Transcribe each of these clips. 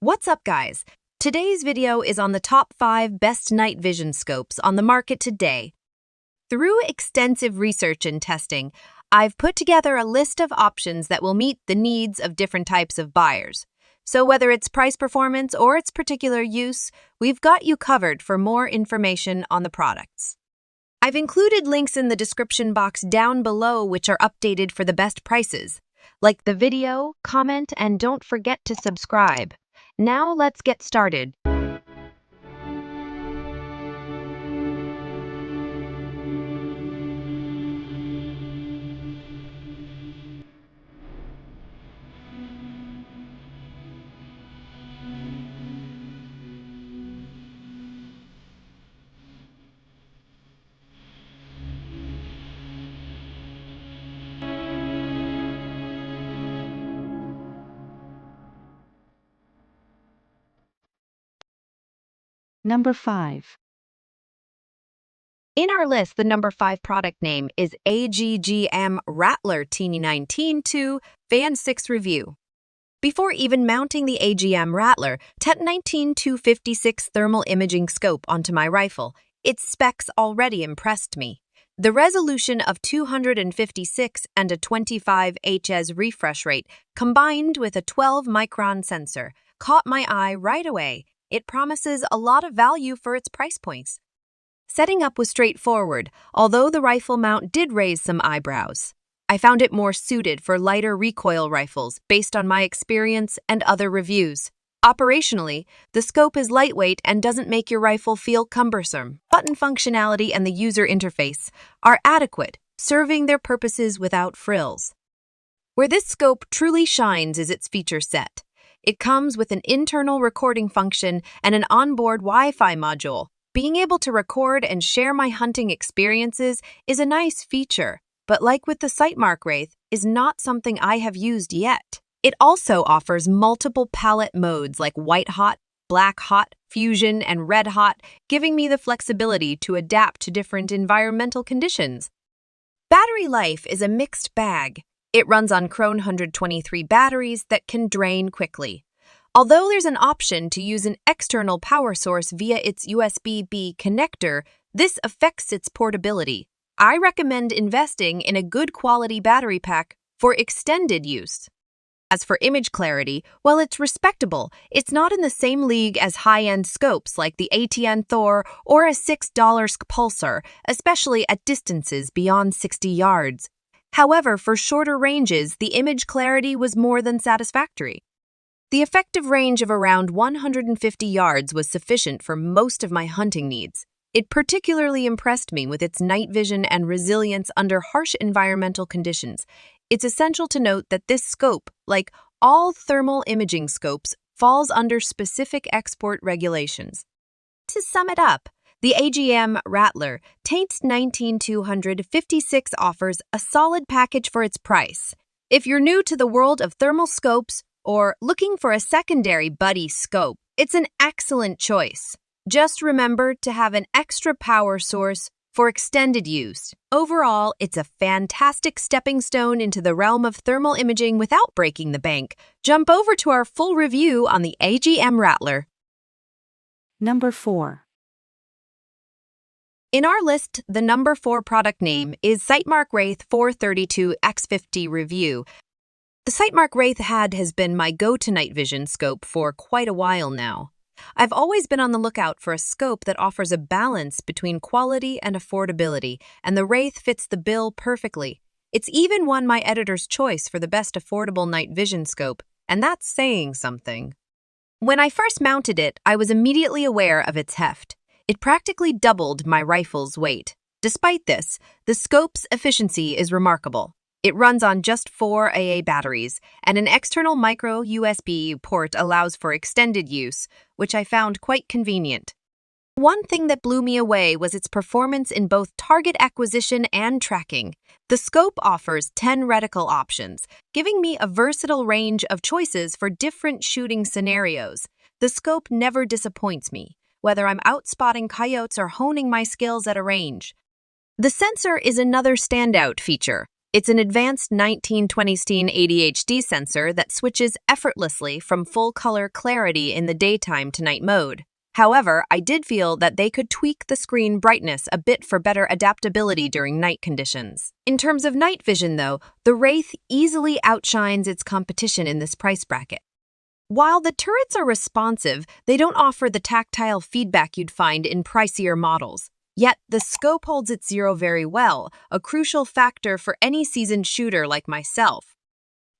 What's up, guys? Today's video is on the top 5 best night vision scopes on the market today. Through extensive research and testing, I've put together a list of options that will meet the needs of different types of buyers. So whether it's price performance or its particular use, we've got you covered for more information on the products. I've included links in the description box down below which are updated for the best prices. Like the video, comment, and don't forget to subscribe. Now let's get started. Number 5. In our list, the number 5 product name is AGGM Rattler T19 Fan 6 Review. Before even mounting the AGM Rattler T19-256 thermal imaging scope onto my rifle, its specs already impressed me. The resolution of 256 and a 25 Hz refresh rate, combined with a 12-micron sensor, caught my eye right away. It promises a lot of value for its price points. Setting up was straightforward, although the rifle mount did raise some eyebrows. I found it more suited for lighter recoil rifles based on my experience and other reviews. Operationally, the scope is lightweight and doesn't make your rifle feel cumbersome. Button functionality and the user interface are adequate, serving their purposes without frills. Where this scope truly shines is its feature set. It comes with an internal recording function and an onboard Wi-Fi module. Being able to record and share my hunting experiences is a nice feature, but like with the Sightmark Wraith, is not something I have used yet. It also offers multiple palette modes like white hot, black hot, fusion, and red hot, giving me the flexibility to adapt to different environmental conditions. Battery life is a mixed bag. It runs on Krone 123 batteries that can drain quickly. Although there's an option to use an external power source via its USB-B connector, this affects its portability. I recommend investing in a good quality battery pack for extended use. As for image clarity, while it's respectable, it's not in the same league as high-end scopes like the ATN Thor or a $6 Pulsar, especially at distances beyond 60 yards. However, for shorter ranges, the image clarity was more than satisfactory. The effective range of around 150 yards was sufficient for most of my hunting needs. It particularly impressed me with its night vision and resilience under harsh environmental conditions. It's essential to note that this scope, like all thermal imaging scopes, falls under specific export regulations. To sum it up, the AGM Rattler T19-256 offers a solid package for its price. If you're new to the world of thermal scopes or looking for a secondary buddy scope, it's an excellent choice. Just remember to have an extra power source for extended use. Overall, it's a fantastic stepping stone into the realm of thermal imaging without breaking the bank. Jump over to our full review on the AGM Rattler. Number 4. In our list, the number 4 product name is Sightmark Wraith 432 X50 Review. The Sightmark Wraith has been my go-to night vision scope for quite a while now. I've always been on the lookout for a scope that offers a balance between quality and affordability, and the Wraith fits the bill perfectly. It's even won my editor's choice for the best affordable night vision scope, and that's saying something. When I first mounted it, I was immediately aware of its heft. It practically doubled my rifle's weight. Despite this, the scope's efficiency is remarkable. It runs on just 4 AA batteries, and an external micro USB port allows for extended use, which I found quite convenient. One thing that blew me away was its performance in both target acquisition and tracking. The scope offers 10 reticle options, giving me a versatile range of choices for different shooting scenarios. The scope never disappoints me, whether I'm out spotting coyotes or honing my skills at a range. The sensor is another standout feature. It's an advanced 1920 ADHD sensor that switches effortlessly from full-color clarity in the daytime to night mode. However, I did feel that they could tweak the screen brightness a bit for better adaptability during night conditions. In terms of night vision, though, the Wraith easily outshines its competition in this price bracket. While the turrets are responsive, they don't offer the tactile feedback you'd find in pricier models. Yet, the scope holds its zero very well, a crucial factor for any seasoned shooter like myself.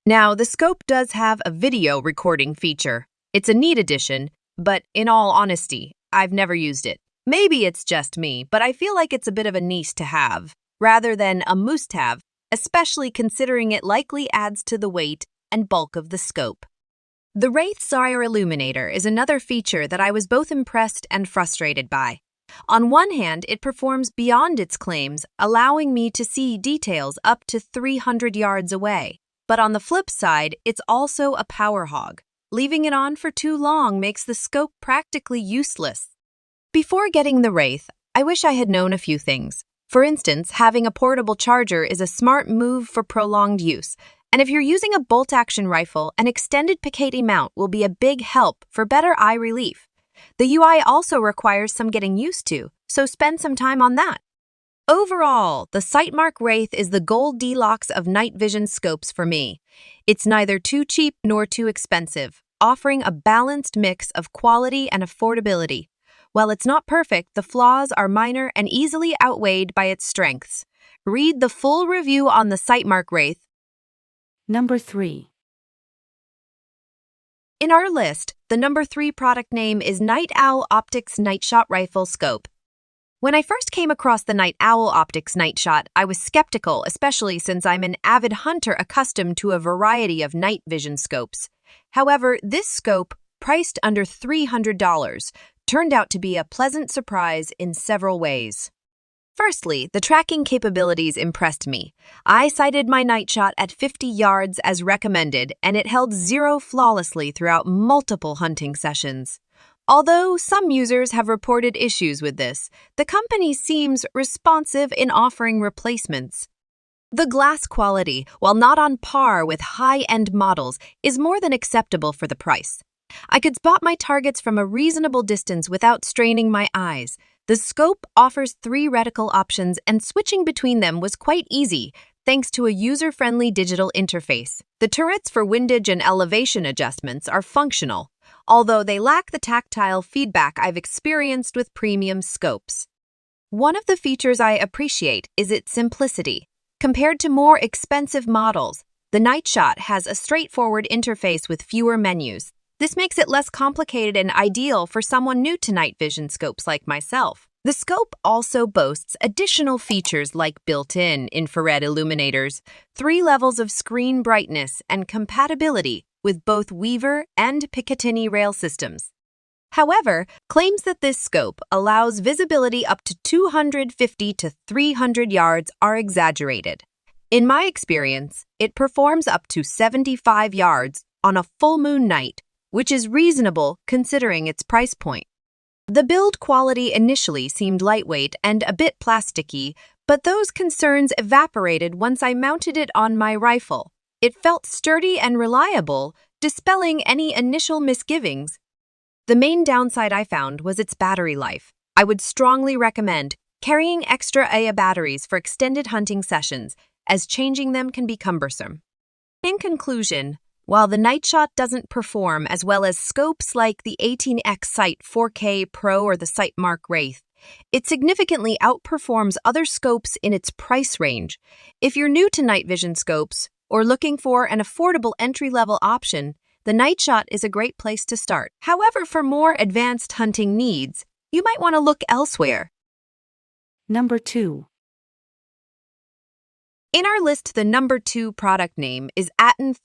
Now, the scope does have a video recording feature. It's a neat addition, but in all honesty, I've never used it. Maybe it's just me, but I feel like it's a bit of a nice to have, rather than a must-have, especially considering it likely adds to the weight and bulk of the scope. The Wraith Sire Illuminator is another feature that I was both impressed and frustrated by. On one hand, it performs beyond its claims, allowing me to see details up to 300 yards away. But on the flip side, it's also a power hog. Leaving it on for too long makes the scope practically useless. Before getting the Wraith, I wish I had known a few things. For instance, having a portable charger is a smart move for prolonged use. And if you're using a bolt-action rifle, an extended Picatinny mount will be a big help for better eye relief. The UI also requires some getting used to, so spend some time on that. Overall, the Sightmark Wraith is the Goldilocks of night vision scopes for me. It's neither too cheap nor too expensive, offering a balanced mix of quality and affordability. While it's not perfect, the flaws are minor and easily outweighed by its strengths. Read the full review on the Sightmark Wraith. Number 3. In our list, the number 3 product name is Night Owl Optics NightShot Rifle Scope. When I first came across the Night Owl Optics NightShot, I was skeptical, especially since I'm an avid hunter accustomed to a variety of night vision scopes. However, this scope, priced under $300, turned out to be a pleasant surprise in several ways. Firstly, the tracking capabilities impressed me. I sighted my NightShot at 50 yards as recommended, and it held zero flawlessly throughout multiple hunting sessions. Although some users have reported issues with this, the company seems responsive in offering replacements. The glass quality, while not on par with high-end models, is more than acceptable for the price. I could spot my targets from a reasonable distance without straining my eyes. The scope offers 3 reticle options, and switching between them was quite easy, thanks to a user-friendly digital interface. The turrets for windage and elevation adjustments are functional, although they lack the tactile feedback I've experienced with premium scopes. One of the features I appreciate is its simplicity. Compared to more expensive models, the NightShot has a straightforward interface with fewer menus. This makes it less complicated and ideal for someone new to night vision scopes like myself. The scope also boasts additional features like built-in infrared illuminators, 3 levels of screen brightness, and compatibility with both Weaver and Picatinny rail systems. However, claims that this scope allows visibility up to 250 to 300 yards are exaggerated. In my experience, it performs up to 75 yards on a full moon night, which is reasonable considering its price point. The build quality initially seemed lightweight and a bit plasticky, but those concerns evaporated once I mounted it on my rifle. It felt sturdy and reliable, dispelling any initial misgivings. The main downside I found was its battery life. I would strongly recommend carrying extra AA batteries for extended hunting sessions, as changing them can be cumbersome. In conclusion, while the NightShot doesn't perform as well as scopes like the 18X Sight 4K Pro or the Sightmark Wraith, it significantly outperforms other scopes in its price range. If you're new to night vision scopes or looking for an affordable entry-level option, the NightShot is a great place to start. However, for more advanced hunting needs, you might want to look elsewhere. Number 2. In our list, the number 2 product name is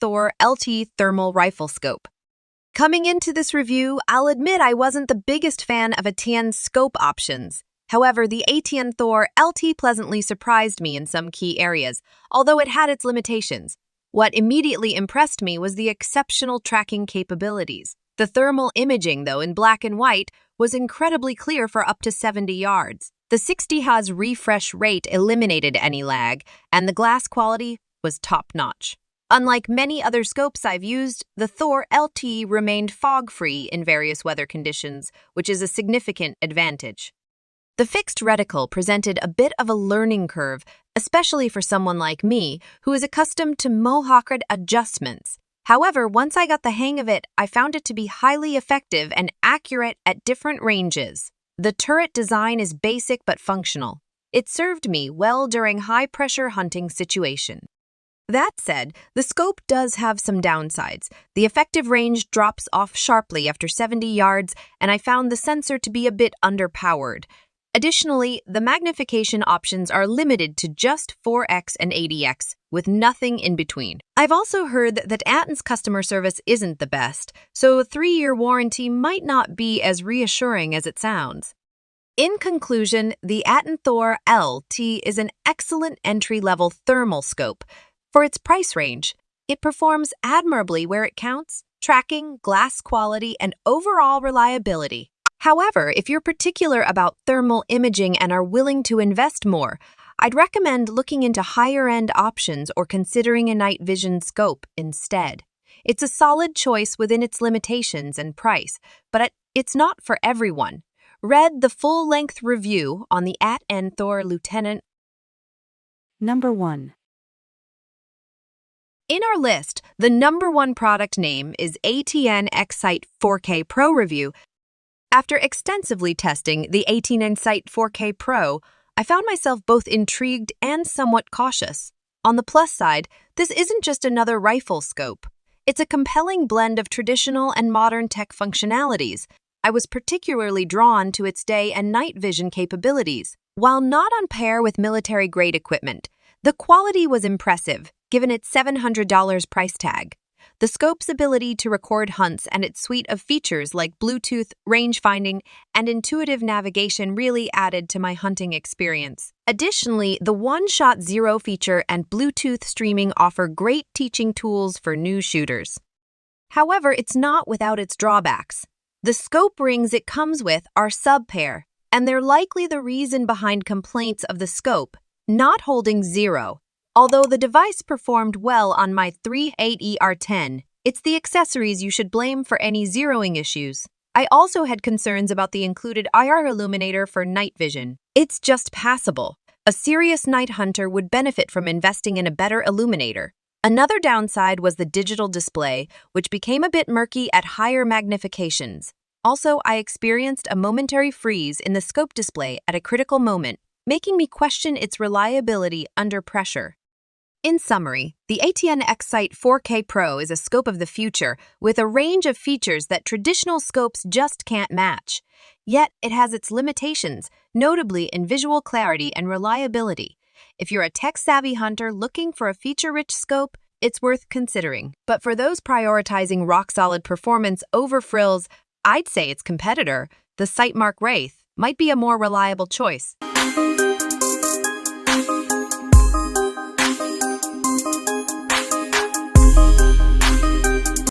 Thor LT Thermal Rifle Scope. Coming into this review, I'll admit I wasn't the biggest fan of ATN's scope options. However, the Thor LT pleasantly surprised me in some key areas, although it had its limitations. What immediately impressed me was the exceptional tracking capabilities. The thermal imaging, though, in black and white, was incredibly clear for up to 70 yards. The 60 Hz refresh rate eliminated any lag, and the glass quality was top-notch. Unlike many other scopes I've used, the Thor LT remained fog-free in various weather conditions, which is a significant advantage. The fixed reticle presented a bit of a learning curve, especially for someone like me, who is accustomed to mohawked adjustments. However, once I got the hang of it, I found it to be highly effective and accurate at different ranges. The turret design is basic but functional. It served me well during high-pressure hunting situations. That said, the scope does have some downsides. The effective range drops off sharply after 70 yards, and I found the sensor to be a bit underpowered. Additionally, the magnification options are limited to just 4x and 80x, with nothing in between. I've also heard that Atten's customer service isn't the best, so a 3-year warranty might not be as reassuring as it sounds. In conclusion, the Atten Thor LT is an excellent entry-level thermal scope. For its price range, it performs admirably where it counts: tracking, glass quality, and overall reliability. However, if you're particular about thermal imaging and are willing to invest more, I'd recommend looking into higher-end options or considering a night vision scope instead. It's a solid choice within its limitations and price, but it's not for everyone. Read the full-length review on the Atten Thor Lieutenant. Number 1. In our list, the number 1 product name is ATN X-Sight 4K Pro Review. After extensively testing the ATN Sight 4K Pro, I found myself both intrigued and somewhat cautious. On the plus side, this isn't just another rifle scope. It's a compelling blend of traditional and modern tech functionalities. I was particularly drawn to its day and night vision capabilities. While not on par with military-grade equipment, the quality was impressive, given its $700 price tag. The scope's ability to record hunts and its suite of features like Bluetooth, range finding, and intuitive navigation really added to my hunting experience. Additionally, the One-Shot Zero feature and Bluetooth streaming offer great teaching tools for new shooters. However, it's not without its drawbacks. The scope rings it comes with are sub-pair, and they're likely the reason behind complaints of the scope not holding zero. Although the device performed well on my 3.8ER10, it's the accessories you should blame for any zeroing issues. I also had concerns about the included IR illuminator for night vision. It's just passable. A serious night hunter would benefit from investing in a better illuminator. Another downside was the digital display, which became a bit murky at higher magnifications. Also, I experienced a momentary freeze in the scope display at a critical moment, making me question its reliability under pressure. In summary, the ATN X-Sight 4K Pro is a scope of the future with a range of features that traditional scopes just can't match. Yet, it has its limitations, notably in visual clarity and reliability. If you're a tech-savvy hunter looking for a feature-rich scope, it's worth considering. But for those prioritizing rock-solid performance over frills, I'd say its competitor, the Sightmark Wraith, might be a more reliable choice.